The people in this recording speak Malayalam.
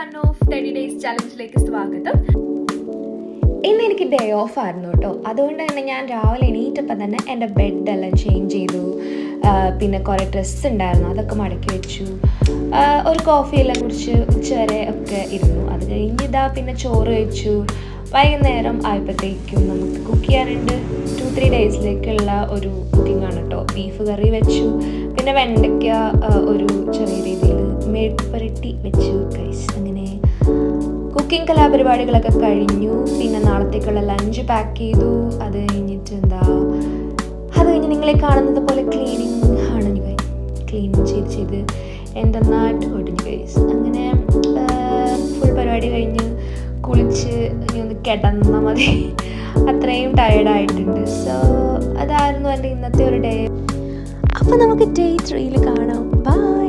1 ഓഫ് 30 ഡേയ്സ് ചലഞ്ചിലേക്ക് സ്വാഗതം. ഇന്ന് എനിക്ക് ഡേ ഓഫ് ആയിരുന്നു കേട്ടോ. അതുകൊണ്ട് തന്നെ ഞാൻ രാവിലെ എണീറ്റപ്പോൾ തന്നെ എൻ്റെ ബെഡെല്ലാം ചേഞ്ച് ചെയ്തു. പിന്നെ കുറേ ഡ്രസ്സ് ഉണ്ടായിരുന്നു, അതൊക്കെ മടക്കി വെച്ചു. ഒരു കോഫിയെല്ലാം കുടിച്ച് ഉച്ചവരെ ഒക്കെ ഇരുന്നു. അത് കഴിഞ്ഞ് പിന്നെ ചോറ് കഴിച്ചു. വൈകുന്നേരം ആയപ്പോഴത്തേക്കും നമുക്ക് കുക്ക് ചെയ്യാനുണ്ട്. 2-3 ഡേയ്സിലേക്കുള്ള ഒരു കുക്കിംഗ് ആണ് കേട്ടോ. ബീഫ് കറി വെച്ചു, പിന്നെ വെണ്ടയ്ക്ക ഒരു ചെറിയ രീതിയിൽ മെഴുക്ക് പുരട്ടി വെച്ചു ഗൈസ്. അങ്ങനെ കുക്കിംഗ് കലാപരിപാടികളൊക്കെ കഴിഞ്ഞു. പിന്നെ നാളത്തേക്കുള്ള ലഞ്ച് പാക്ക് ചെയ്തു. അത് കഴിഞ്ഞിട്ട് അത് കഴിഞ്ഞ് നിങ്ങളെ കാണുന്നത് പോലെ ക്ലീനിങ് ആണ്. ക്ലീൻ ചെയ്ത് എൻ്റെ നാട്ട് ഓടിഞ്ഞു ഗൈസ്. അങ്ങനെ ഫുൾ പരിപാടി കഴിഞ്ഞ് കുളിച്ച് ഇനി ഒന്ന് കിടന്നാൽ മതി, അത്രയും ടയേർഡായിട്ടുണ്ട്. സോ അതായിരുന്നു എൻ്റെ ഇന്നത്തെ ഒരു ഡേ. അപ്പോൾ നമുക്ക് ഡേ 3 കാണാം. ബൈ.